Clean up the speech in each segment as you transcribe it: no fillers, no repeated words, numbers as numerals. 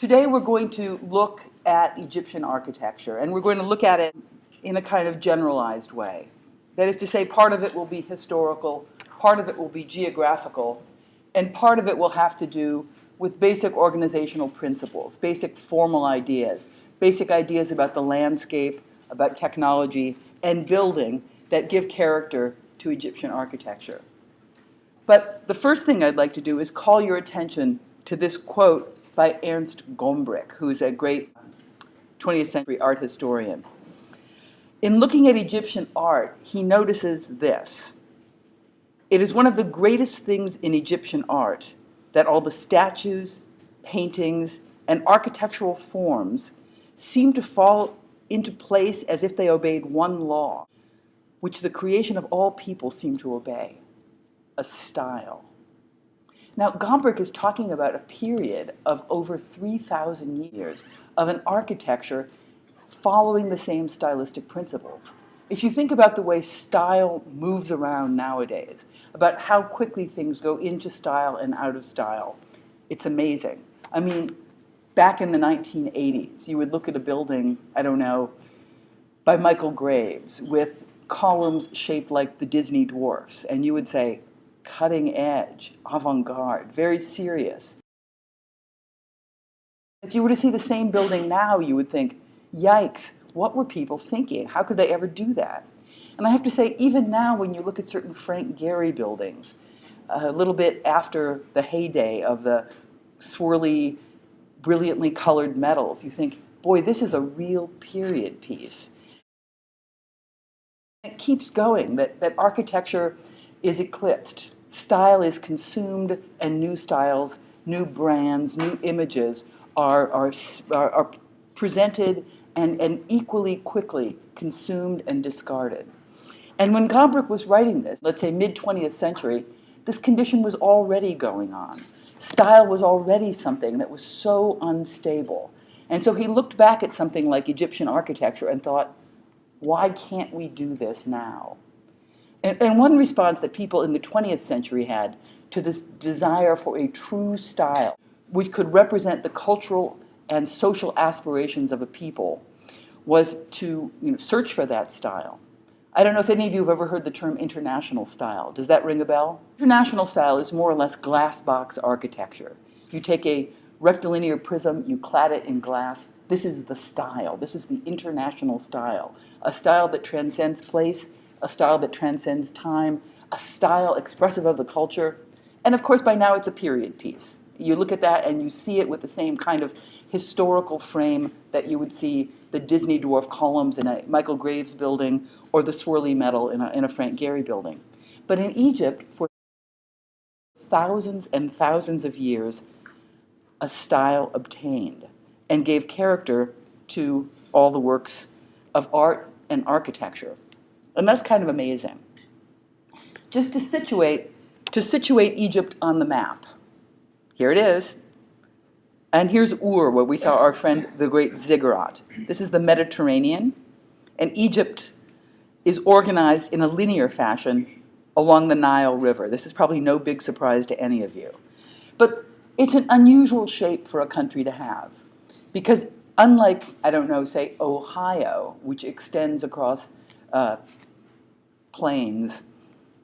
Today we're going to look at Egyptian architecture, and we're going to look at it in a kind of generalized way. That is to say, part of it will be historical, part of it will be geographical, and part of it will have to do with basic organizational principles, basic formal ideas, basic ideas about the landscape, about technology, and building that give character to Egyptian architecture. But the first thing I'd like to do is call your attention to this quote by Ernst Gombrich, who's a great 20th century art historian. In looking at Egyptian art, he notices this: "It is one of the greatest things in Egyptian art that all the statues, paintings, and architectural forms seem to fall into place as if they obeyed one law, which the creation of all people seem to obey: a style." Now, Gombrich is talking about a period of over 3,000 years of an architecture following the same stylistic principles. If you think about the way style moves around nowadays, about how quickly things go into style and out of style, it's amazing. I mean, back in the 1980s, you would look at a building, I don't know, by Michael Graves with columns shaped like the Disney dwarfs, and you would say, cutting edge, avant-garde, very serious. If you were to see the same building now, you would think, yikes, what were people thinking? How could they ever do that? And I have to say, even now, when you look at certain Frank Gehry buildings, a little bit after the heyday of the swirly, brilliantly colored metals, you think, boy, this is a real period piece. It keeps going, that architecture is eclipsed. Style is consumed, and new styles, new brands, new images are presented and equally quickly consumed and discarded. And when Gombrich was writing this, let's say mid-20th century, this condition was already going on. Style was already something that was so unstable. And so he looked back at something like Egyptian architecture and thought, why can't we do this now? And one response that people in the 20th century had to this desire for a true style, which could represent the cultural and social aspirations of a people, was to search for that style. I don't know if any of you have ever heard the term international style. Does that ring a bell? International style is more or less glass box architecture. You take a rectilinear prism, you clad it in glass. This is the style. This is the international style. A style that transcends place, a style that transcends time, a style expressive of the culture. And of course, by now it's a period piece. You look at that and you see it with the same kind of historical frame that you would see the Disney dwarf columns in a Michael Graves building or the swirly metal in a Frank Gehry building. But in Egypt, for thousands and thousands of years, a style obtained and gave character to all the works of art and architecture. And that's kind of amazing. Just to situate Egypt on the map. Here it is. And here's Ur, where we saw our friend, the great ziggurat. This is the Mediterranean. And Egypt is organized in a linear fashion along the Nile River. This is probably no big surprise to any of you. But it's an unusual shape for a country to have. Because unlike, I don't know, say Ohio, which extends across plains,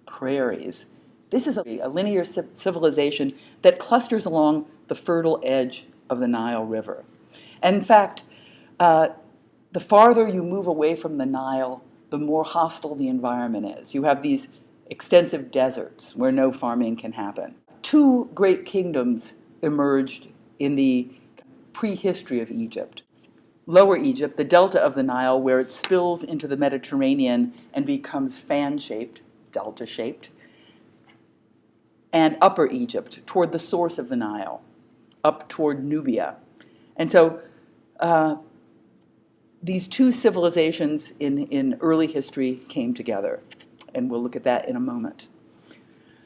prairies, this is a linear civilization that clusters along the fertile edge of the Nile River. And in fact, the farther you move away from the Nile, the more hostile the environment is. You have these extensive deserts where no farming can happen. Two great kingdoms emerged in the prehistory of Egypt. Lower Egypt, the delta of the Nile, where it spills into the Mediterranean and becomes fan-shaped, delta-shaped, and Upper Egypt, toward the source of the Nile, up toward Nubia. And so these two civilizations in early history came together, and we'll look at that in a moment.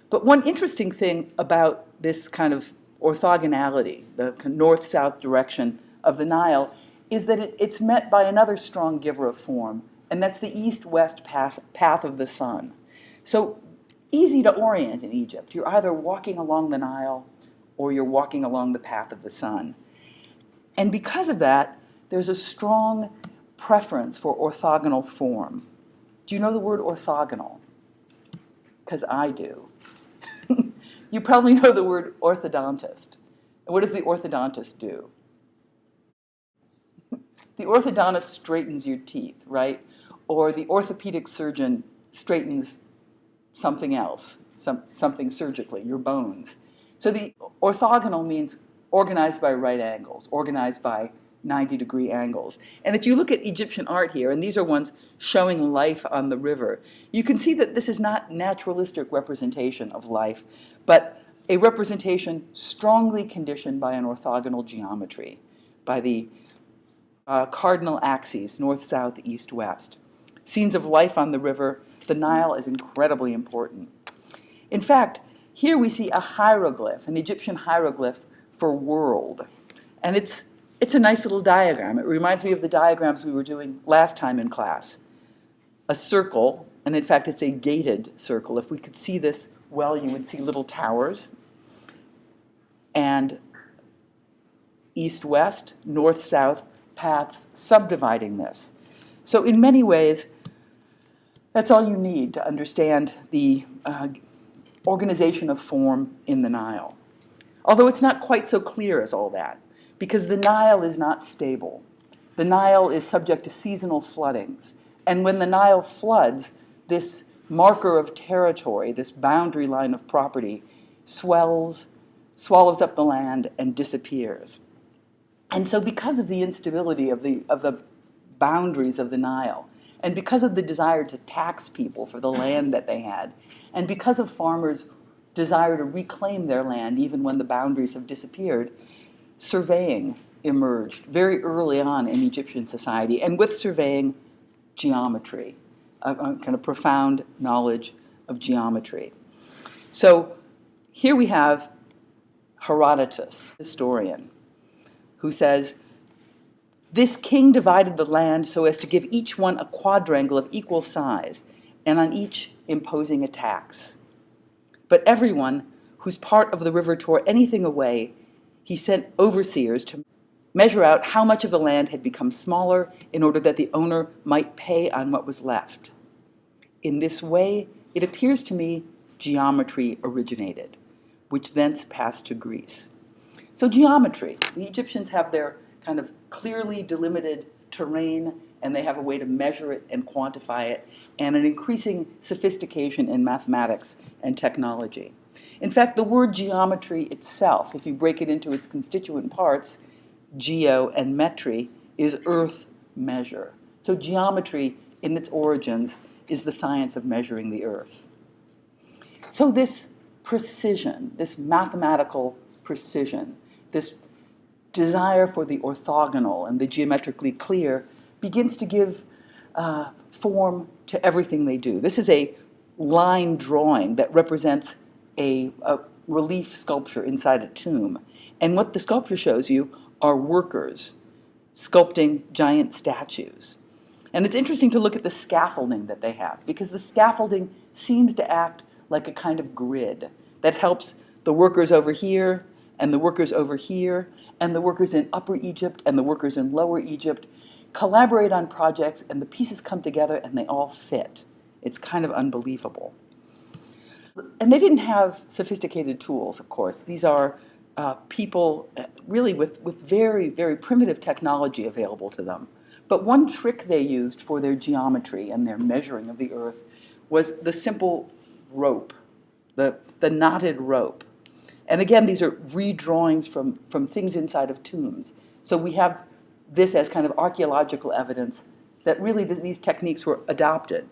But one interesting thing about this kind of orthogonality, the north-south direction of the Nile, is that it's met by another strong giver of form, and that's the east-west path of the sun. So easy to orient in Egypt. You're either walking along the Nile or you're walking along the path of the sun. And because of that, there's a strong preference for orthogonal form. Do you know the word orthogonal? Because I do. You probably know the word orthodontist. And what does the orthodontist do? The orthodontist straightens your teeth, right? Or the orthopedic surgeon straightens something else, something surgically, your bones. So the orthogonal means organized by right angles, organized by 90-degree angles. And if you look at Egyptian art here, and these are ones showing life on the river, you can see that this is not naturalistic representation of life, but a representation strongly conditioned by an orthogonal geometry, by the cardinal axes, north, south, east, west. Scenes of life on the river, the Nile is incredibly important. In fact, here we see a hieroglyph, an Egyptian hieroglyph for world. And it's a nice little diagram. It reminds me of the diagrams we were doing last time in class. A circle, and in fact it's a gated circle. If we could see this well, you would see little towers. And east-west, north-south paths subdividing this. So in many ways, that's all you need to understand the organization of form in the Nile. Although it's not quite so clear as all that, because the Nile is not stable. The Nile is subject to seasonal floodings. And when the Nile floods, this marker of territory, this boundary line of property, swells, swallows up the land, and disappears. And so because of the instability of the boundaries of the Nile, and because of the desire to tax people for the land that they had, and because of farmers' desire to reclaim their land even when the boundaries have disappeared, surveying emerged very early on in Egyptian society, and with surveying, geometry, a kind of profound knowledge of geometry. So here we have Herodotus, historian, who says, "This king divided the land so as to give each one a quadrangle of equal size, and on each imposing a tax. But everyone whose part of the river tore anything away, he sent overseers to measure out how much of the land had become smaller in order that the owner might pay on what was left. In this way, it appears to me, geometry originated, which thence passed to Greece." So geometry, the Egyptians have their kind of clearly delimited terrain, and they have a way to measure it and quantify it, and an increasing sophistication in mathematics and technology. In fact, the word geometry itself, if you break it into its constituent parts, geo and metry, is earth measure. So geometry, in its origins, is the science of measuring the earth. So this precision, this mathematical precision, this desire for the orthogonal and the geometrically clear begins to give form to everything they do. This is a line drawing that represents a relief sculpture inside a tomb. And what the sculpture shows you are workers sculpting giant statues. And it's interesting to look at the scaffolding that they have, because the scaffolding seems to act like a kind of grid that helps the workers over here and the workers over here and the workers in Upper Egypt and the workers in Lower Egypt collaborate on projects, and the pieces come together and they all fit. It's kind of unbelievable. And they didn't have sophisticated tools, of course. These are people really with very, very primitive technology available to them. But one trick they used for their geometry and their measuring of the earth was the simple rope, the knotted rope. And again, these are redrawings from things inside of tombs. So we have this as kind of archaeological evidence that really these techniques were adopted.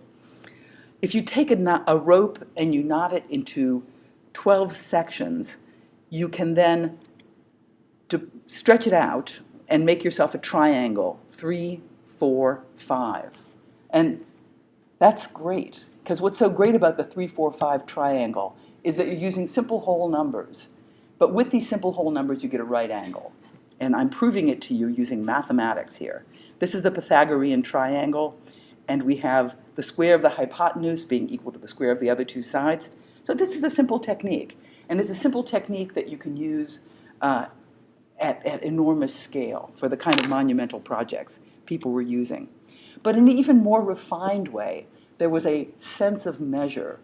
If you take a rope and you knot it into 12 sections, you can then stretch it out and make yourself a triangle, 3, 4, 5. And that's great, because what's so great about the 3, 4, 5 triangle is that you're using simple whole numbers. But with these simple whole numbers, you get a right angle. And I'm proving it to you using mathematics here. This is the Pythagorean triangle, and we have the square of the hypotenuse being equal to the square of the other two sides. So this is a simple technique. And it's a simple technique that you can use at enormous scale for the kind of monumental projects people were using. But in an even more refined way, there was a sense of measure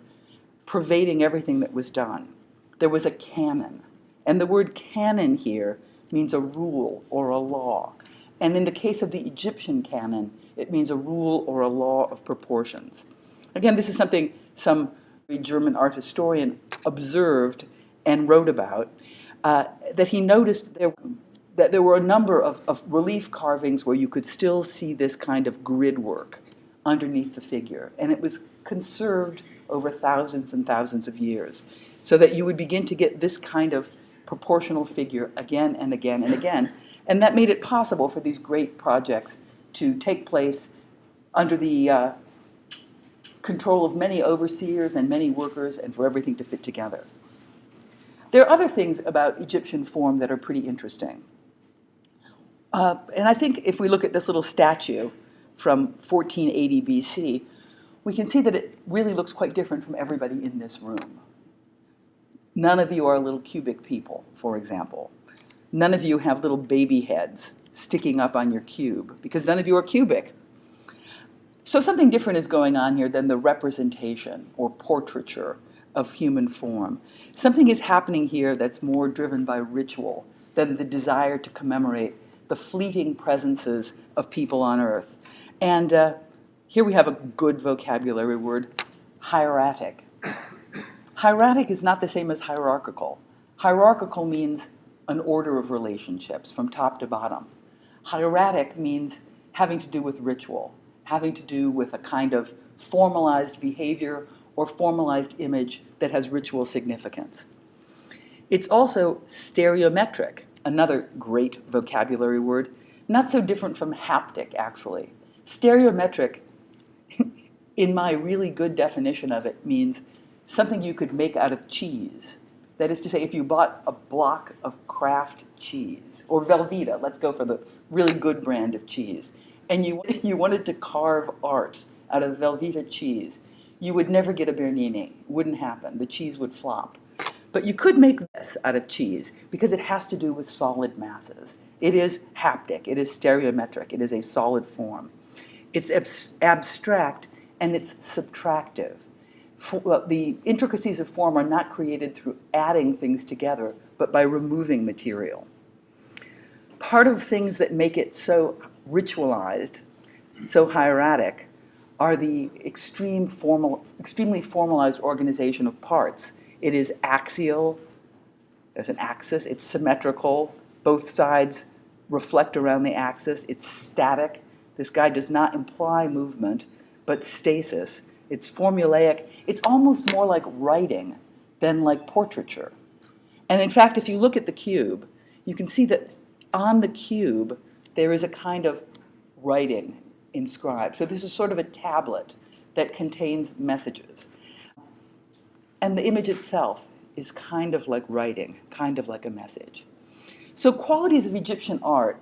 pervading everything that was done. There was a canon. And the word canon here means a rule or a law. And in the case of the Egyptian canon, it means a rule or a law of proportions. Again, this is something some German art historian observed and wrote about, that he noticed that there were a number of relief carvings where you could still see this kind of grid work underneath the figure. And it was conserved over thousands and thousands of years, so that you would begin to get this kind of proportional figure again and again and again. And that made it possible for these great projects to take place under the control of many overseers and many workers, and for everything to fit together. There are other things about Egyptian form that are pretty interesting. And I think if we look at this little statue from 1480 BC, we can see that it really looks quite different from everybody in this room. None of you are little cubic people, for example. None of you have little baby heads sticking up on your cube, because none of you are cubic. So something different is going on here than the representation or portraiture of human form. Something is happening here that's more driven by ritual than the desire to commemorate the fleeting presences of people on earth. And here we have a good vocabulary word, hieratic. Hieratic is not the same as hierarchical. Hierarchical means an order of relationships from top to bottom. Hieratic means having to do with ritual, having to do with a kind of formalized behavior or formalized image that has ritual significance. It's also stereometric, another great vocabulary word, not so different from haptic, actually. Stereometric, in my really good definition of it, means something you could make out of cheese. That is to say, if you bought a block of Kraft cheese, or Velveeta, let's go for the really good brand of cheese, and you wanted to carve art out of Velveeta cheese, you would never get a Bernini. It wouldn't happen. The cheese would flop. But you could make this out of cheese because it has to do with solid masses. It is haptic. It is stereometric. It is a solid form. It's abstract and it's subtractive. The intricacies of form are not created through adding things together, but by removing material. Part of things that make it so ritualized, so hieratic, are the extremely formalized organization of parts. It is axial, there's an axis, it's symmetrical, both sides reflect around the axis, it's static. This guy does not imply movement, but stasis. It's formulaic. It's almost more like writing than like portraiture. And in fact, if you look at the cube, you can see that on the cube, there is a kind of writing inscribed. So this is sort of a tablet that contains messages. And the image itself is kind of like writing, kind of like a message. So qualities of Egyptian art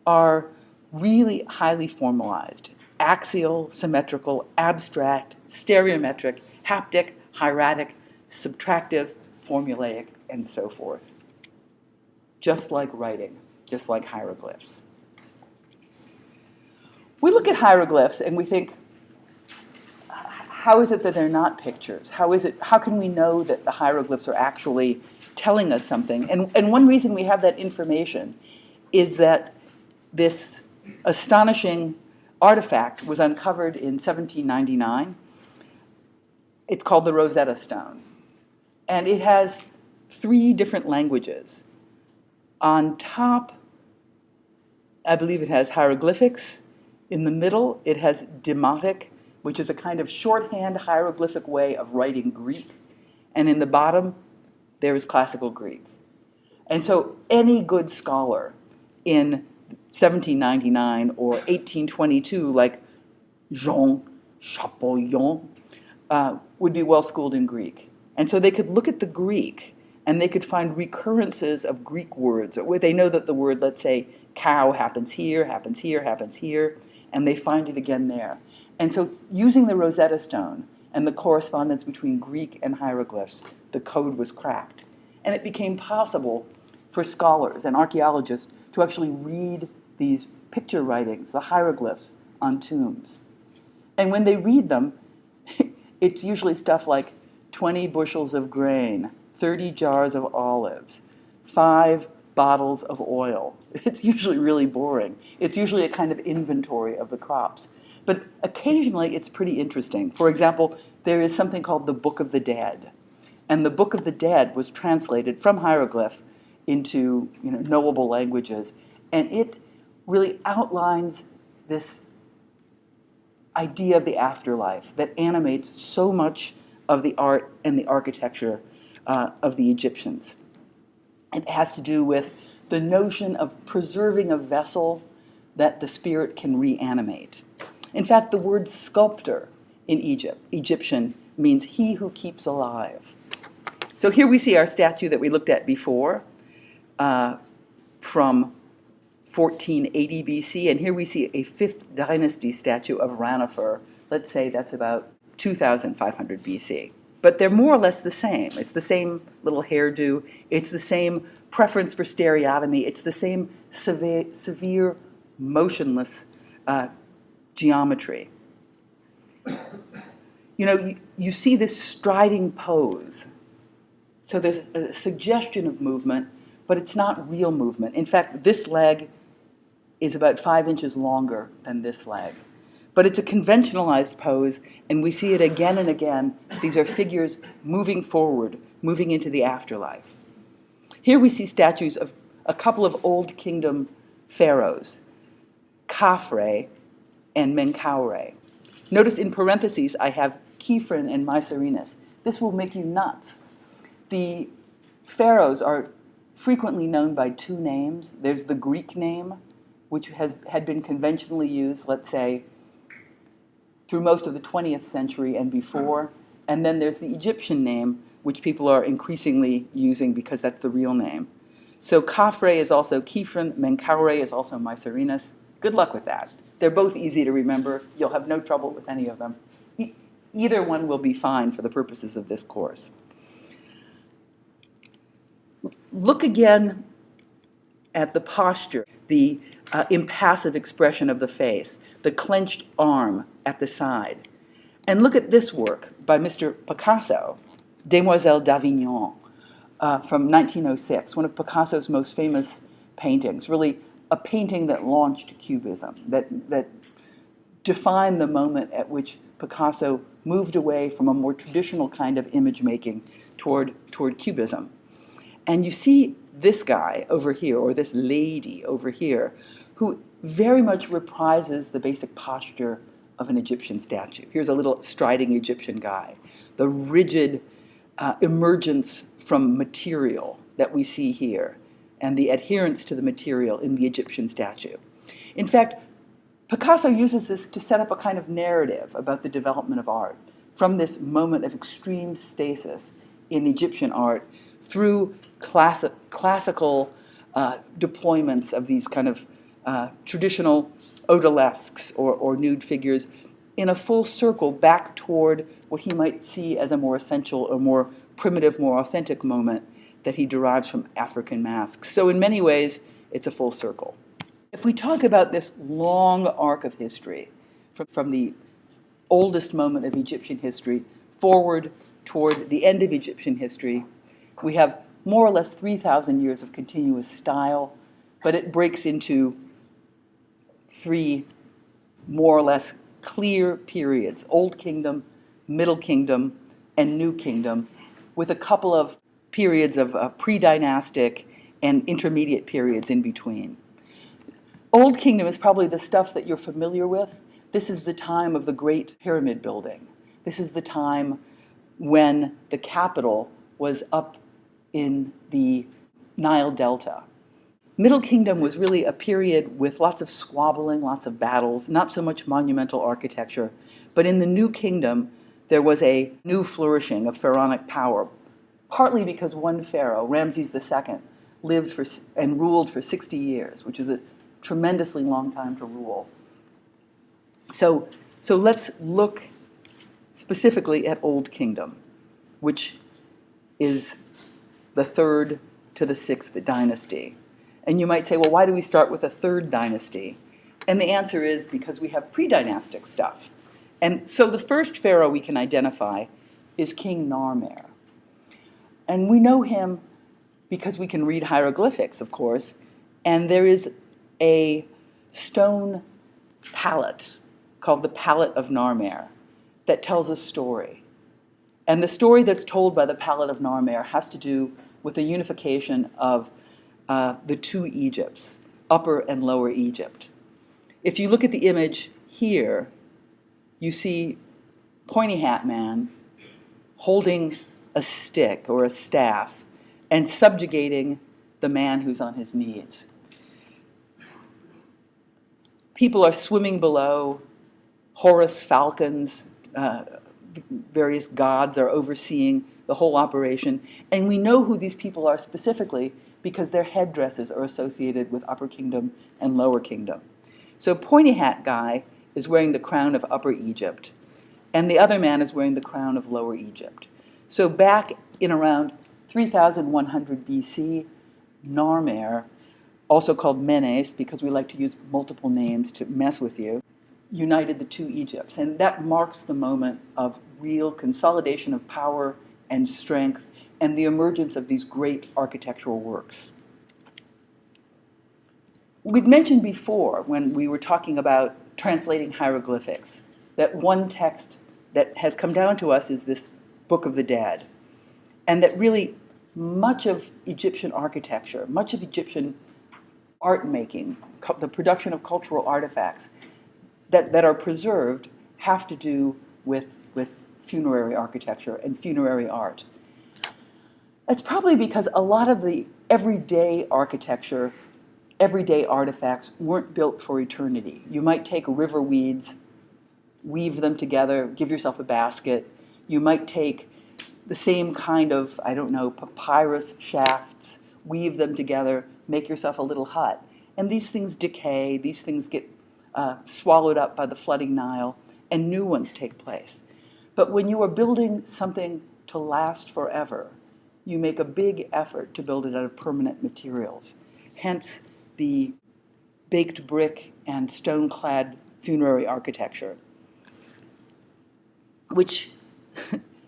are really highly formalized: axial, symmetrical, abstract, stereometric, haptic, hieratic, subtractive, formulaic, and so forth. Just like writing, just like hieroglyphs. We look at hieroglyphs and we think, how is it that they're not pictures? How can we know that the hieroglyphs are actually telling us something? And one reason we have that information is that this astonishing artifact was uncovered in 1799. It's called the Rosetta Stone. And it has 3 different languages. On top, I believe it has hieroglyphics. In the middle, it has Demotic, which is a kind of shorthand hieroglyphic way of writing Greek. And in the bottom, there is classical Greek. And so any good scholar in 1799 or 1822, like Jean Champollion, would be well schooled in Greek. And so they could look at the Greek and they could find recurrences of Greek words, or where they know that the word, let's say, cow happens here, happens here, happens here, and they find it again there. And so using the Rosetta Stone and the correspondence between Greek and hieroglyphs, the code was cracked. And it became possible for scholars and archaeologists to actually read these picture writings, the hieroglyphs on tombs. And when they read them, it's usually stuff like 20 bushels of grain, 30 jars of olives, 5 bottles of oil. It's usually really boring. It's usually a kind of inventory of the crops. But occasionally it's pretty interesting. For example, there is something called the Book of the Dead. And the Book of the Dead was translated from hieroglyph into knowable languages. And it really outlines this idea of the afterlife that animates so much of the art and the architecture of the Egyptians. It has to do with the notion of preserving a vessel that the spirit can reanimate. In fact, the word sculptor in Egyptian, means he who keeps alive. So here we see our statue that we looked at before from 1480 BC, and here we see a 5th dynasty statue of Ranifer. Let's say that's about 2500 BC. But they're more or less the same. It's the same little hairdo. It's the same preference for stereotomy. It's the same severe motionless geometry. You see this striding pose. So there's a suggestion of movement, but it's not real movement. In fact, this leg is about 5 inches longer than this leg. But it's a conventionalized pose, and we see it again and again. These are figures moving forward, moving into the afterlife. Here we see statues of a couple of Old Kingdom pharaohs, Khafre and Menkaure. Notice in parentheses I have Khephren and Mycerinus. This will make you nuts. The pharaohs are frequently known by 2 names. There's the Greek name, which had been conventionally used, let's say, through most of the 20th century and before. And then there's the Egyptian name, which people are increasingly using because that's the real name. So Khafre is also Khephren, Menkaure is also Mycerinus. Good luck with that. They're both easy to remember. You'll have no trouble with any of them. Either one will be fine for the purposes of this course. Look again at the posture, the impassive expression of the face, the clenched arm at the side. And look at this work by Mr. Picasso, Demoiselle d'Avignon, from 1906, one of Picasso's most famous paintings, really a painting that launched Cubism, that defined the moment at which Picasso moved away from a more traditional kind of image making toward Cubism. And you see this guy over here, or this lady over here, who very much reprises the basic posture of an Egyptian statue. Here's a little striding Egyptian guy. The rigid emergence from material that we see here, and the adherence to the material in the Egyptian statue. In fact, Picasso uses this to set up a kind of narrative about the development of art, from this moment of extreme stasis in Egyptian art through classical deployments of these kind of traditional odalisques or nude figures in a full circle back toward what he might see as a more essential or more primitive, more authentic moment that he derives from African masks. So in many ways, it's a full circle. If we talk about this long arc of history, from the oldest moment of Egyptian history forward toward the end of Egyptian history, we have more or less 3,000 years of continuous style, but it breaks into 3 more or less clear periods: Old Kingdom, Middle Kingdom, and New Kingdom, with a couple of periods of pre-dynastic and intermediate periods in between. Old Kingdom is probably the stuff that you're familiar with. This is the time of the Great Pyramid building. This is the time when the capital was up in the Nile Delta. Middle Kingdom was really a period with lots of squabbling, lots of battles, not so much monumental architecture. But in the New Kingdom, there was a new flourishing of pharaonic power, partly because one pharaoh, Ramses II, lived and ruled for 60 years, which is a tremendously long time to rule. So let's look specifically at Old Kingdom, which is the 3rd to the 6th dynasty. And you might say, well, why do we start with a 3rd dynasty? And the answer is because we have pre-dynastic stuff. And so the first pharaoh we can identify is King Narmer. And we know him because we can read hieroglyphics, of course, and there is a stone palette called the Palette of Narmer that tells a story. And the story that's told by the Palette of Narmer has to do with the unification of the 2 Egypts, Upper and Lower Egypt. If you look at the image here, you see Pointy Hat Man holding a stick or a staff and subjugating the man who's on his knees. People are swimming below. Horus falcons, various gods are overseeing the whole operation. And we know who these people are specifically because their headdresses are associated with Upper Kingdom and Lower Kingdom. So Pointy Hat Guy is wearing the crown of Upper Egypt, and the other man is wearing the crown of Lower Egypt. So back in around 3100 BC, Narmer, also called Menes, because we like to use multiple names to mess with you, united the 2 Egypts. And that marks the moment of real consolidation of power and strength and the emergence of these great architectural works. We'd mentioned before, when we were talking about translating hieroglyphics, that one text that has come down to us is this Book of the Dead, and that really much of Egyptian architecture, much of Egyptian art making, the production of cultural artifacts that are preserved have to do with funerary architecture and funerary art. It's probably because a lot of the everyday architecture, everyday artifacts weren't built for eternity. You might take river weeds, weave them together, give yourself a basket. You might take the same kind of, I don't know, papyrus shafts, weave them together, make yourself a little hut. And these things decay, these things get swallowed up by the flooding Nile, and new ones take place. But when you are building something to last forever, you make a big effort to build it out of permanent materials. Hence the baked brick and stone-clad funerary architecture, which,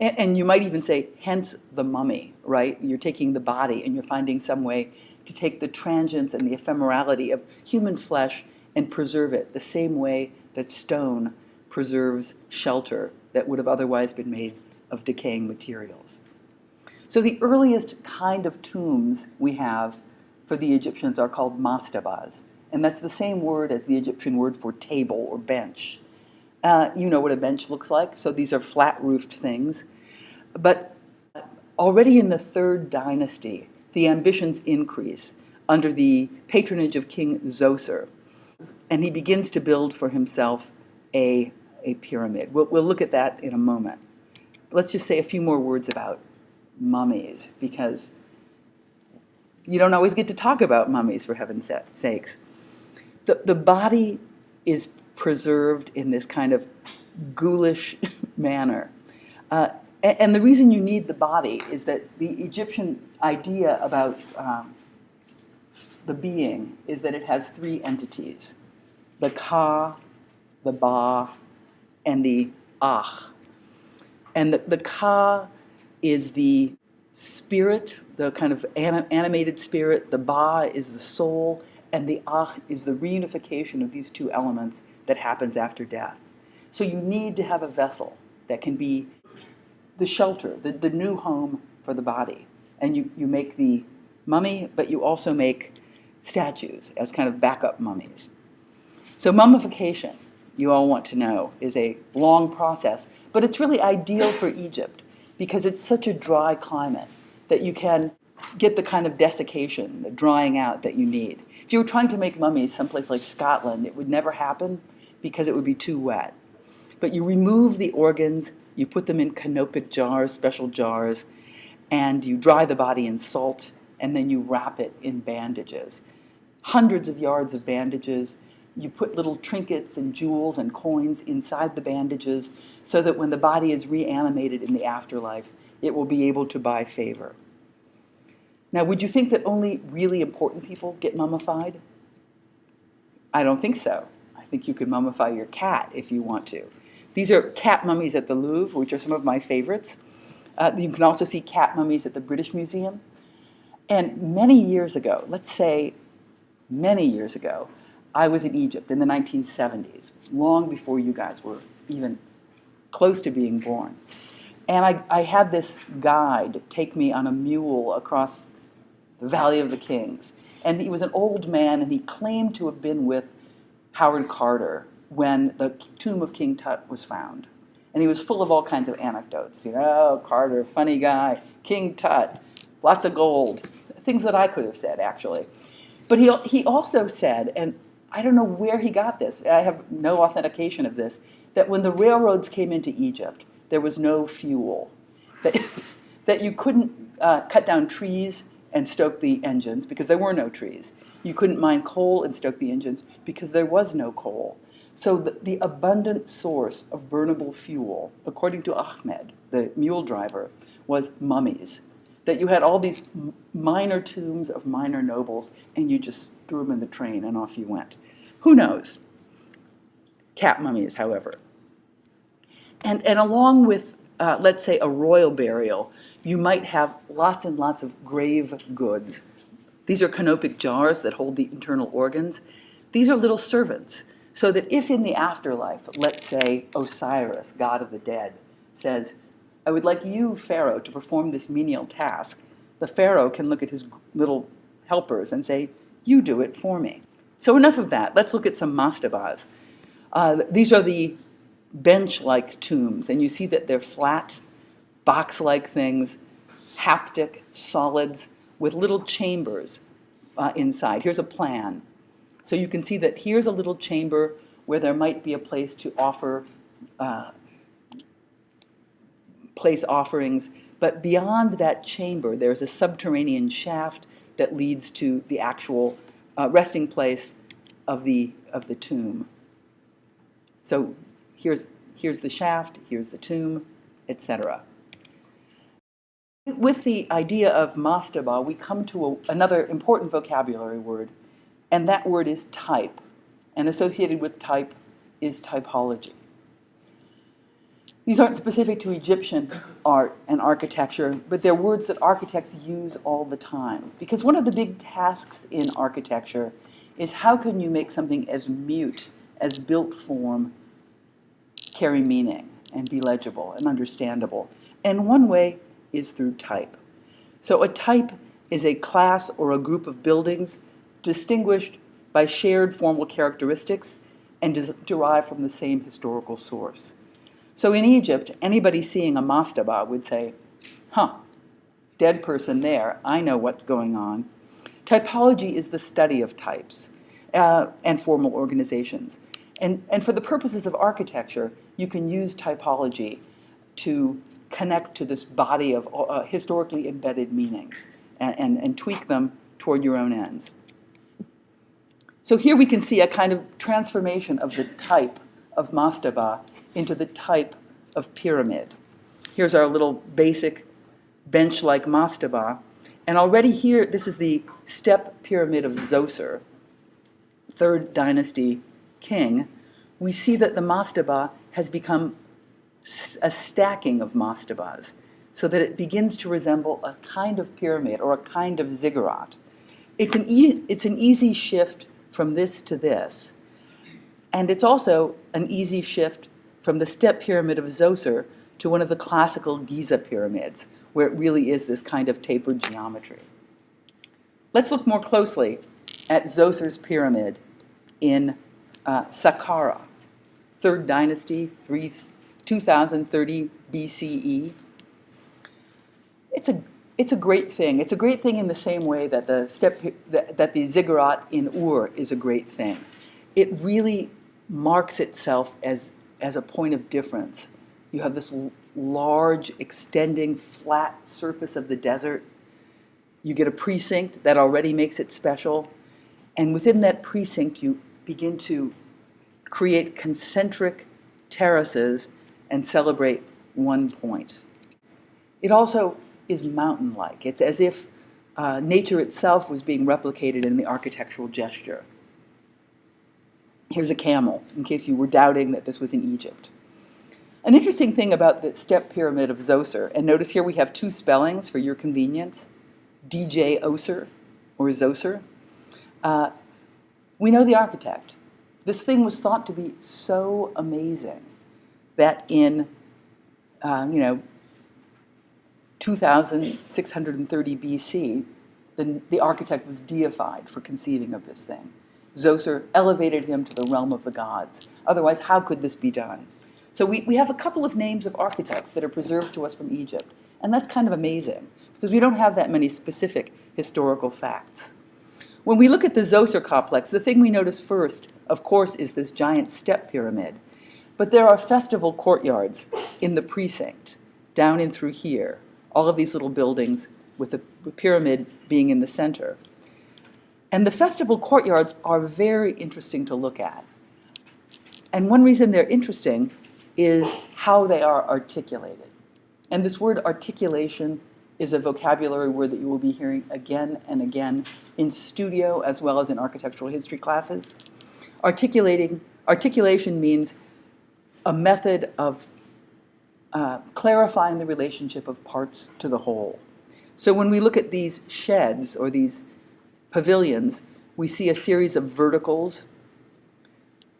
and you might even say, hence the mummy, right? You're taking the body and you're finding some way to take the transience and the ephemerality of human flesh and preserve it the same way that stone preserves shelter that would have otherwise been made of decaying materials. So the earliest kind of tombs we have for the Egyptians are called mastabas, and that's the same word as the Egyptian word for table or bench. You know what a bench looks like, so these are flat-roofed things. But already in the 3rd dynasty, the ambitions increase under the patronage of King Zoser, and he begins to build for himself a pyramid. We'll look at that in a moment. Let's just say a few more words about mummies, because you don't always get to talk about mummies, for heaven's sakes. The body is preserved in this kind of ghoulish manner. And the reason you need the body is that the Egyptian idea about the being is that it has 3 entities: the Ka, the Ba, and the Ah. And the Ka is the spirit, the kind of animated spirit. The Ba is the soul, and the Ah is the reunification of these 2 elements that happens after death. So you need to have a vessel that can be the shelter, the new home for the body. And you make the mummy, but you also make statues as kind of backup mummies. So mummification, you all want to know, is a long process, but it's really ideal for Egypt because it's such a dry climate that you can get the kind of desiccation, the drying out that you need. If you were trying to make mummies someplace like Scotland, it would never happen because it would be too wet. But you remove the organs, you put them in canopic jars, special jars, and you dry the body in salt, and then you wrap it in bandages. Hundreds of yards of bandages. You put little trinkets and jewels and coins inside the bandages so that when the body is reanimated in the afterlife, it will be able to buy favor. Now, would you think that only really important people get mummified? I don't think so. I think you could mummify your cat if you want to. These are cat mummies at the Louvre, which are some of my favorites. You can also see cat mummies at the British Museum. And many years ago, let's say many years ago, I was in Egypt in the 1970s, long before you guys were even close to being born. And I had this guide take me on a mule across the Valley of the Kings. And he was an old man, and he claimed to have been with Howard Carter when the tomb of King Tut was found. And he was full of all kinds of anecdotes. You know, oh, Carter, funny guy, King Tut, lots of gold. Things that I could have said, actually. But he also said, and I don't know where he got this, I have no authentication of this, that when the railroads came into Egypt, there was no fuel. That you couldn't cut down trees and stoke the engines because there were no trees. You couldn't mine coal and stoke the engines because there was no coal. So the abundant source of burnable fuel, according to Ahmed, the mule driver, was mummies. That you had all these minor tombs of minor nobles, and you just threw them in the train and off you went. Who knows? Cat mummies, however. And along with, let's say, a royal burial, you might have lots and lots of grave goods. These are canopic jars that hold the internal organs. These are little servants, so that if in the afterlife, let's say Osiris, god of the dead, says, I would like you, Pharaoh, to perform this menial task, the Pharaoh can look at his little helpers and say, you do it for me. So enough of that. Let's look at some mastabas. These are the bench-like tombs, and you see that they're flat, box-like things, haptic solids with little chambers inside. Here's a plan. So you can see that here's a little chamber where there might be a place to offer place offerings, but beyond that chamber, there's a subterranean shaft that leads to the actual resting place of the tomb. So here's the shaft, here's the tomb, etc. With the idea of mastaba, we come to another important vocabulary word, and that word is type. And associated with type is typology. These aren't specific to Egyptian art and architecture, but they're words that architects use all the time. Because one of the big tasks in architecture is how can you make something as mute as built form carry meaning and be legible and understandable. And one way is through type. So a type is a class or a group of buildings distinguished by shared formal characteristics and derived from the same historical source. So in Egypt, anybody seeing a mastaba would say, huh, dead person there, I know what's going on. Typology is the study of types and formal organizations. And for the purposes of architecture, you can use typology to connect to this body of historically embedded meanings and tweak them toward your own ends. So here we can see a kind of transformation of the type of mastaba into the type of pyramid. Here's our little basic bench-like mastaba. And already here, this is the step pyramid of Zoser, 3rd dynasty king. We see that the mastaba has become a stacking of mastabas, so that it begins to resemble a kind of pyramid or a kind of ziggurat. It's an easy shift from this to this, and it's also an easy shift from the step pyramid of Zoser to one of the classical Giza pyramids, where it really is this kind of tapered geometry. Let's look more closely at Zoser's pyramid in Saqqara, 3rd dynasty, 2030 BCE. It's a great thing. It's a great thing in the same way that the ziggurat in Ur is a great thing. It really marks itself as a point of difference. You have this large, extending, flat surface of the desert. You get a precinct that already makes it special. And within that precinct, you begin to create concentric terraces and celebrate one point. It also is mountain-like. It's as if nature itself was being replicated in the architectural gesture. Here's a camel, in case you were doubting that this was in Egypt. An interesting thing about the step pyramid of Zoser, and notice here we have two spellings for your convenience, DJ Oser or Zoser. We know the architect. This thing was thought to be so amazing that in 2630 BC, the architect was deified for conceiving of this thing. Zoser elevated him to the realm of the gods. Otherwise, how could this be done? So we have a couple of names of architects that are preserved to us from Egypt, and that's kind of amazing, because we don't have that many specific historical facts. When we look at the Zoser complex, the thing we notice first, of course, is this giant step pyramid. But there are festival courtyards in the precinct, down in through here, all of these little buildings with the pyramid being in the center. And the festival courtyards are very interesting to look at. And one reason they're interesting is how they are articulated. And this word articulation is a vocabulary word that you will be hearing again and again in studio as well as in architectural history classes. Articulation means a method of clarifying the relationship of parts to the whole. So when we look at these sheds or these pavilions, we see a series of verticals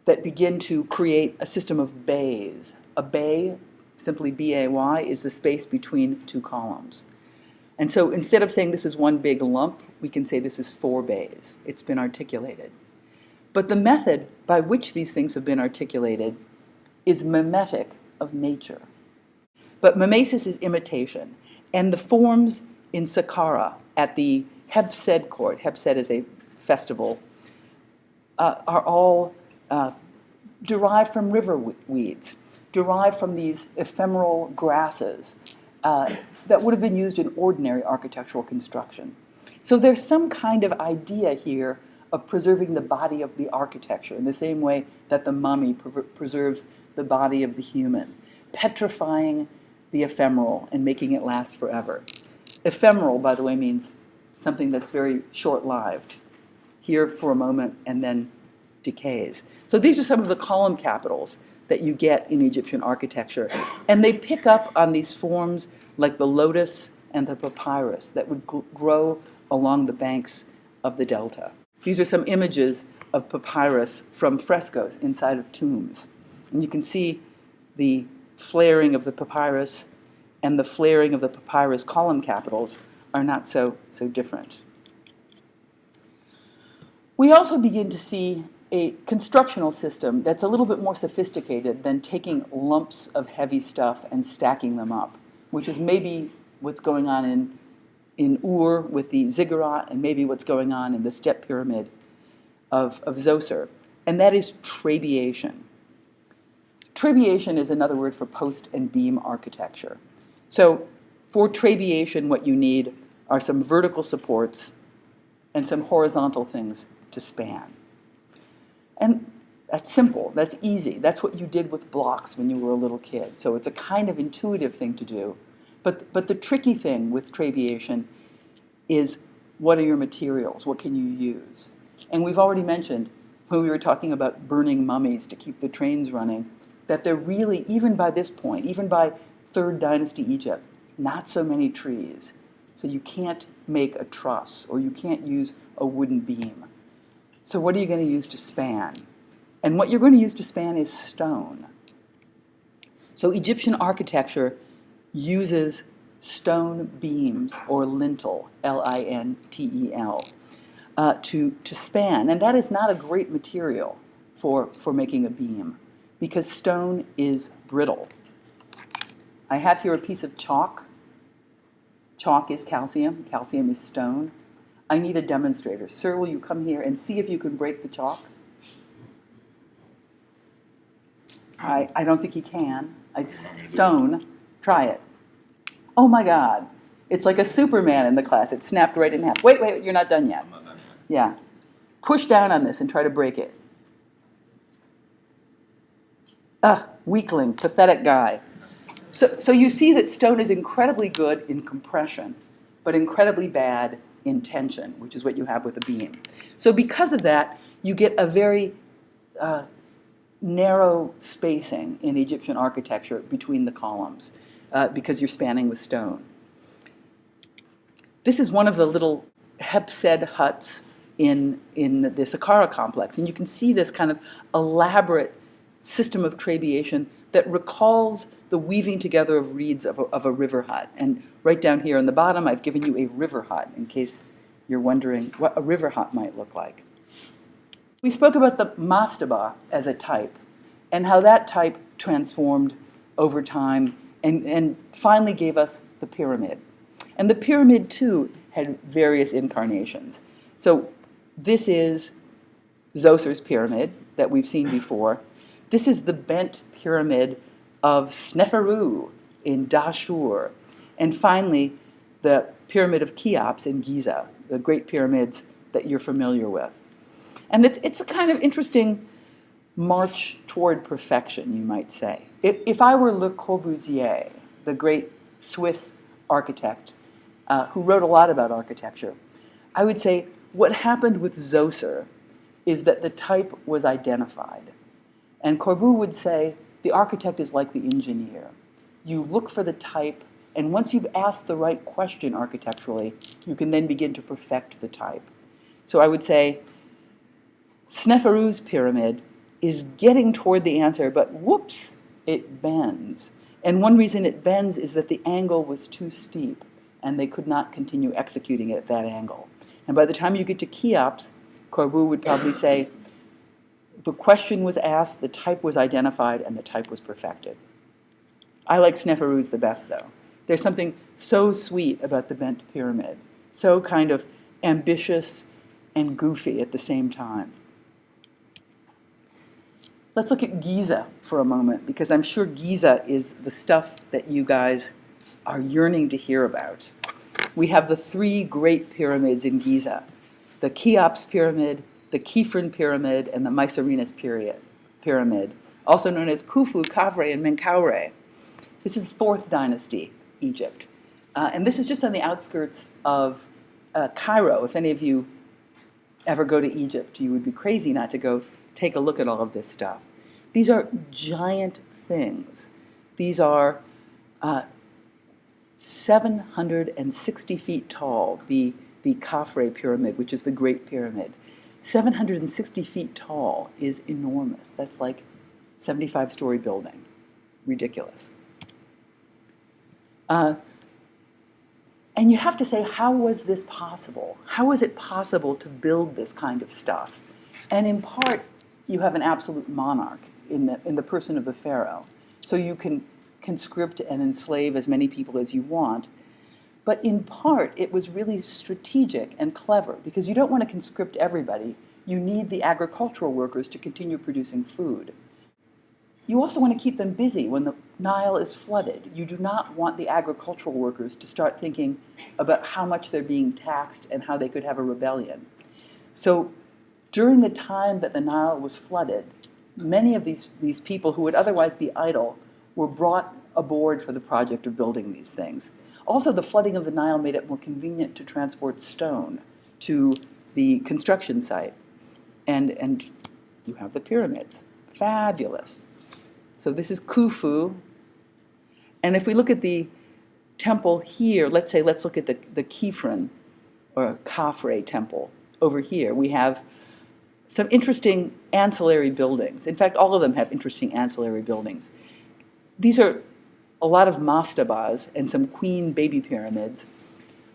that begin to create a system of bays. A bay, simply B-A-Y, is the space between two columns. And so instead of saying this is one big lump, we can say this is 4 bays. It's been articulated. But the method by which these things have been articulated is mimetic of nature. But mimesis is imitation. And the forms in Saqqara at the Hebsed court, Hebsed is a festival, are all derived from river weeds, derived from these ephemeral grasses that would have been used in ordinary architectural construction. So there's some kind of idea here of preserving the body of the architecture in the same way that the mummy preserves the body of the human, petrifying the ephemeral and making it last forever. Ephemeral, by the way, means something that's very short-lived, here for a moment and then decays. So these are some of the column capitals that you get in Egyptian architecture. And they pick up on these forms like the lotus and the papyrus that would grow along the banks of the delta. These are some images of papyrus from frescoes inside of tombs. And you can see the flaring of the papyrus and the flaring of the papyrus column capitals are not so different. We also begin to see a constructional system that's a little bit more sophisticated than taking lumps of heavy stuff and stacking them up, which is maybe what's going on in Ur with the ziggurat and maybe what's going on in the step pyramid of Zoser, and that is trabeation. Trabeation is another word for post and beam architecture. So for trabeation, what you need are some vertical supports and some horizontal things to span. And that's simple, that's easy. That's what you did with blocks when you were a little kid. So it's a kind of intuitive thing to do. But the tricky thing with trabeation is, what are your materials? What can you use? And we've already mentioned, when we were talking about burning mummies to keep the trains running, that there really, even by this point, even by 3rd Dynasty Egypt, not so many trees. So you can't make a truss, or you can't use a wooden beam. So what are you going to use to span? And what you're going to use to span is stone. So Egyptian architecture uses stone beams, or lintel, L-I-N-T-E-L, to span. And that is not a great material for making a beam, because stone is brittle. I have here a piece of chalk. Chalk is calcium. Calcium is stone. I need a demonstrator. Sir, will you come here and see if you can break the chalk? I don't think he can. It's stone. Try it. Oh my God. It's like a Superman in the class. It snapped right in half. Wait, you're not done yet. Yeah. Push down on this and try to break it. Weakling, pathetic guy. So you see that stone is incredibly good in compression, but incredibly bad in tension, which is what you have with a beam. So because of that, you get a very narrow spacing in Egyptian architecture between the columns because you're spanning with stone. This is one of the little Hepsed huts in the Saqqara complex, and you can see this kind of elaborate system of trabeation that recalls the weaving together of reeds of a river hut. And right down here on the bottom, I've given you a river hut in case you're wondering what a river hut might look like. We spoke about the mastaba as a type and how that type transformed over time and finally gave us the pyramid. And the pyramid, too, had various incarnations. So this is Zoser's pyramid that we've seen before. This is the bent pyramid of Sneferu in Dashur. And finally, the pyramid of Cheops in Giza, the great pyramids that you're familiar with. And it's a kind of interesting march toward perfection, you might say. If I were Le Corbusier, the great Swiss architect who wrote a lot about architecture, I would say what happened with Zoser is that the type was identified. And Corbu would say the architect is like the engineer. You look for the type, and once you've asked the right question architecturally, you can then begin to perfect the type. So I would say Sneferu's pyramid is getting toward the answer, but whoops, it bends. And one reason it bends is that the angle was too steep, and they could not continue executing it at that angle. And by the time you get to Cheops, Corbu would probably say, the question was asked, the type was identified, and the type was perfected. I like Sneferu's the best, though. There's something so sweet about the bent pyramid, so kind of ambitious and goofy at the same time. Let's look at Giza for a moment, because I'm sure Giza is the stuff that you guys are yearning to hear about. We have the three great pyramids in Giza, the Cheops pyramid, the Khifren pyramid, and the Mycerinus pyramid, also known as Khufu, Khafre, and Menkaure. This is 4th dynasty Egypt. And this is just on the outskirts of Cairo. If any of you ever go to Egypt, you would be crazy not to go take a look at all of this stuff. These are giant things. These are 760 feet tall, the Khafre pyramid, which is the Great Pyramid. 760 feet tall is enormous. That's like 75-story building. Ridiculous. And you have to say, how was this possible? How was it possible to build this kind of stuff? And in part, you have an absolute monarch in the person of the pharaoh. So you can conscript and enslave as many people as you want. But in part, it was really strategic and clever, because you don't want to conscript everybody. You need the agricultural workers to continue producing food. You also want to keep them busy when the Nile is flooded. You do not want the agricultural workers to start thinking about how much they're being taxed and how they could have a rebellion. So during the time that the Nile was flooded, many of these people who would otherwise be idle were brought aboard for the project of building these things. Also, the flooding of the Nile made it more convenient to transport stone to the construction site. And you have the pyramids. Fabulous. So this is Khufu. And if we look at the temple here, let's look at the Khifren or Khafre temple over here. We have some interesting ancillary buildings. In fact, all of them have interesting ancillary buildings. These are a lot of mastabas and some queen baby pyramids.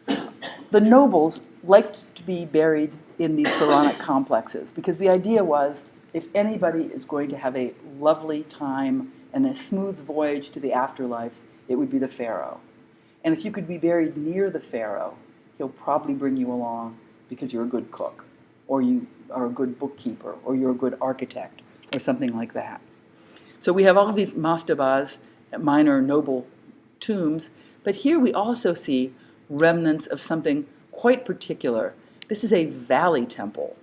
The nobles liked to be buried in these pharaonic complexes because the idea was if anybody is going to have a lovely time and a smooth voyage to the afterlife, it would be the pharaoh. And if you could be buried near the pharaoh, he'll probably bring you along because you're a good cook, or you are a good bookkeeper, or you're a good architect, or something like that. So we have all of these mastabas, minor noble tombs, but here we also see remnants of something quite particular. This is a valley temple.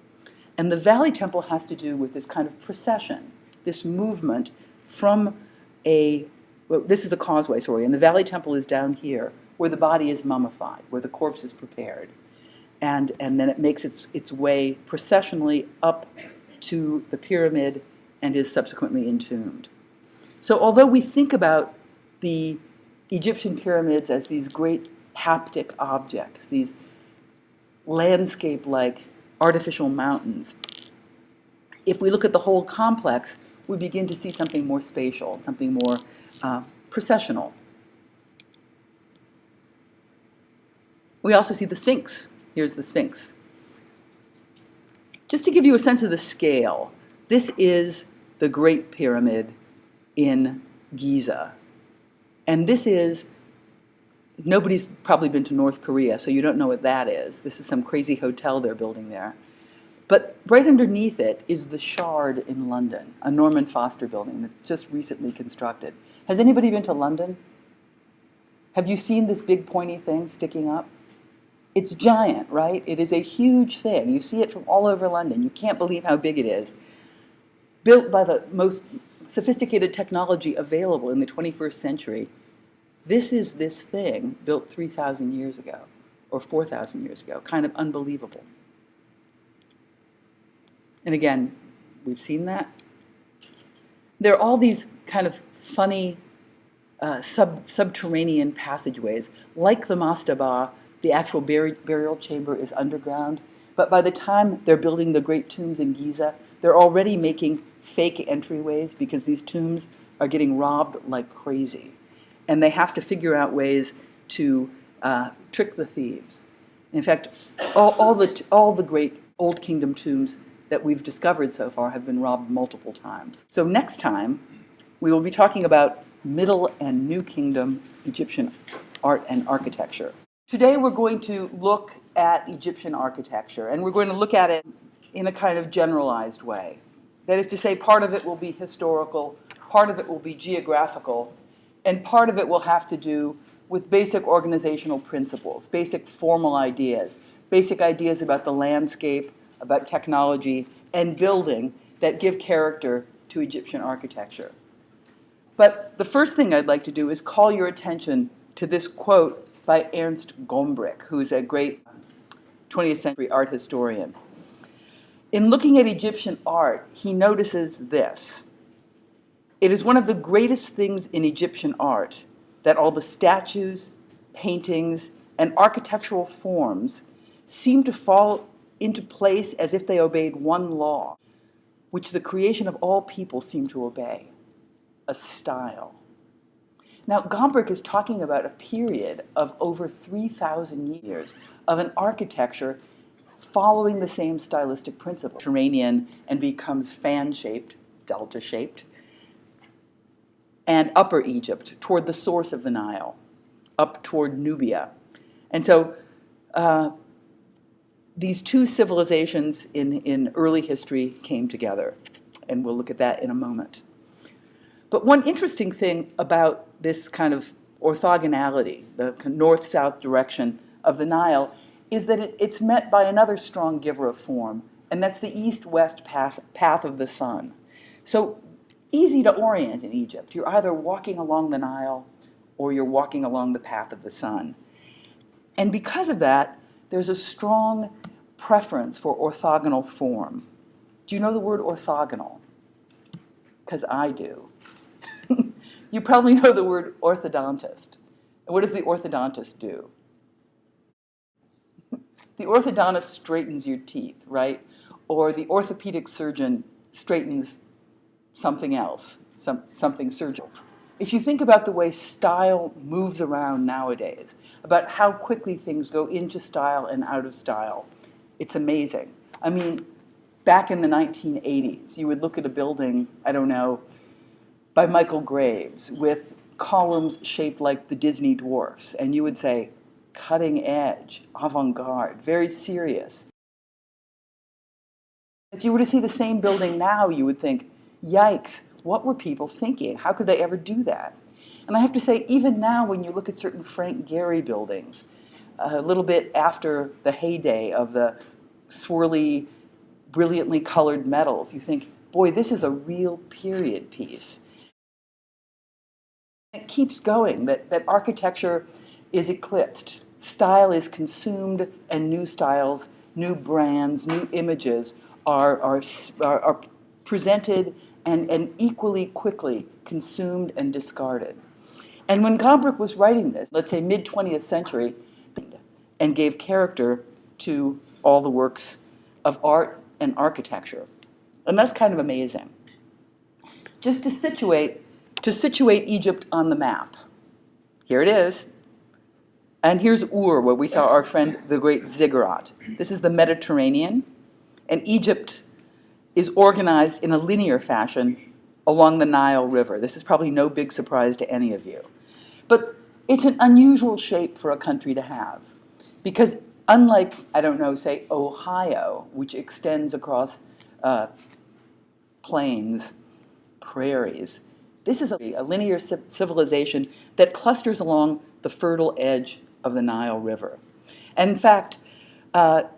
And the valley temple has to do with this kind of procession, this movement from this is a causeway, sorry, and the valley temple is down here, where the body is mummified, where the corpse is prepared. and then it makes its way processionally up to the pyramid and is subsequently entombed. So although we think about the Egyptian pyramids as these great haptic objects, these landscape-like artificial mountains, if we look at the whole complex, we begin to see something more spatial, something more processional. We also see the Sphinx. Here's the Sphinx. Just to give you a sense of the scale, this is the Great Pyramid in Giza. And this is, nobody's probably been to North Korea, so you don't know what that is. This is some crazy hotel they're building there. But right underneath it is the Shard in London, a Norman Foster building that's just recently constructed. Has anybody been to London? Have you seen this big pointy thing sticking up? It's giant, right? It is a huge thing. You see it from all over London. You can't believe how big it is. Built by the most sophisticated technology available in the 21st century. This is this thing built 3,000 years ago, or 4,000 years ago. Kind of unbelievable. And again, we've seen that. There are all these kind of funny subterranean passageways. Like the mastaba, the actual burial chamber is underground. But by the time they're building the great tombs in Giza, they're already making fake entryways because these tombs are getting robbed like crazy. And they have to figure out ways to trick the thieves. In fact, all the great Old Kingdom tombs that we've discovered so far have been robbed multiple times. So next time, we will be talking about Middle and New Kingdom Egyptian art and architecture. Today we're going to look at Egyptian architecture, and we're going to look at it in a kind of generalized way. That is to say, part of it will be historical, part of it will be geographical, and part of it will have to do with basic organizational principles, basic formal ideas, basic ideas about the landscape, about technology, and building that give character to Egyptian architecture. But the first thing I'd like to do is call your attention to this quote by Ernst Gombrich, who's a great 20th century art historian. In looking at Egyptian art, he notices this: it is one of the greatest things in Egyptian art that all the statues, paintings, and architectural forms seem to fall into place as if they obeyed one law, which the creation of all people seem to obey: a style. Now, Gombrich is talking about a period of over 3,000 years of an architecture following the same stylistic principle. Mediterranean and becomes fan-shaped, delta-shaped, and Upper Egypt toward the source of the Nile, up toward Nubia. And so these two civilizations in early history came together, and we'll look at that in a moment. But one interesting thing about this kind of orthogonality, the north-south direction of the Nile, is that it's met by another strong giver of form, and that's the east-west path of the sun. So easy to orient in Egypt. You're either walking along the Nile or you're walking along the path of the sun. And because of that, there's a strong preference for orthogonal form. Do you know the word orthogonal? Because I do. You probably know the word orthodontist. And what does the orthodontist do? The orthodontist straightens your teeth, right? Or the orthopedic surgeon straightens something else, something surgical. If you think about the way style moves around nowadays, about how quickly things go into style and out of style, it's amazing. I mean, back in the 1980s, you would look at a building, I don't know, by Michael Graves with columns shaped like the Disney dwarfs, and you would say, cutting edge, avant-garde, very serious. If you were to see the same building now, you would think, yikes, what were people thinking? How could they ever do that? And I have to say, even now when you look at certain Frank Gehry buildings, a little bit after the heyday of the swirly, brilliantly colored metals, you think, boy, this is a real period piece. It keeps going, that architecture is eclipsed. style is consumed and new styles, new brands, new images are presented and equally quickly consumed and discarded. And when Gombrich was writing this, let's say mid-20th century, and gave character to all the works of art and architecture. And that's kind of amazing. Just to situate Egypt on the map. Here it is. And here's Ur, where we saw our friend, the great ziggurat. This is the Mediterranean. And Egypt is organized in a linear fashion along the Nile River. This is probably no big surprise to any of you. But it's an unusual shape for a country to have. Because unlike, I don't know, say Ohio, which extends across plains, prairies, this is a linear civilization that clusters along the fertile edge of the Nile River. And in fact, the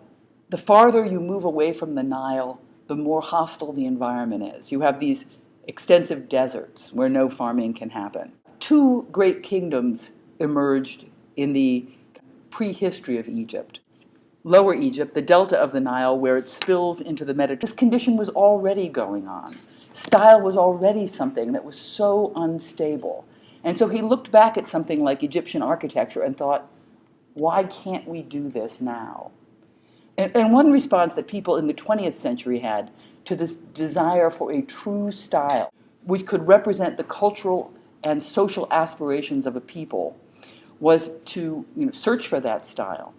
farther you move away from the Nile, the more hostile the environment is. You have these extensive deserts where no farming can happen. Two great kingdoms emerged in the prehistory of Egypt. Lower Egypt, the delta of the Nile, where it spills into the Mediterranean. This condition was already going on. Style was already something that was so unstable. And so he looked back at something like Egyptian architecture and thought, why can't we do this now? And one response that people in the 20th century had to this desire for a true style, which could represent the cultural and social aspirations of a people, was to search for that style.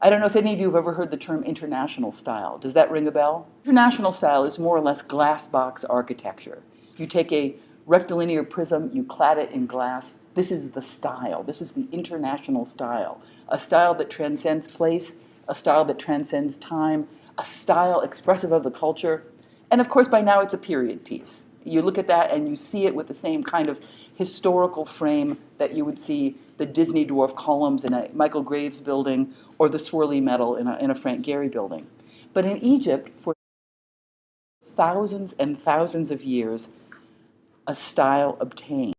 I don't know if any of you have ever heard the term international style. Does that ring a bell? International style is more or less glass box architecture. You take a rectilinear prism, you clad it in glass. This is the style. This is the international style. A style that transcends place, a style that transcends time, a style expressive of the culture. And of course, by now it's a period piece. You look at that and you see it with the same kind of historical frame that you would see the Disney dwarf columns in a Michael Graves building or the swirly metal in a Frank Gehry building. But in Egypt, for thousands and thousands of years, a style obtained.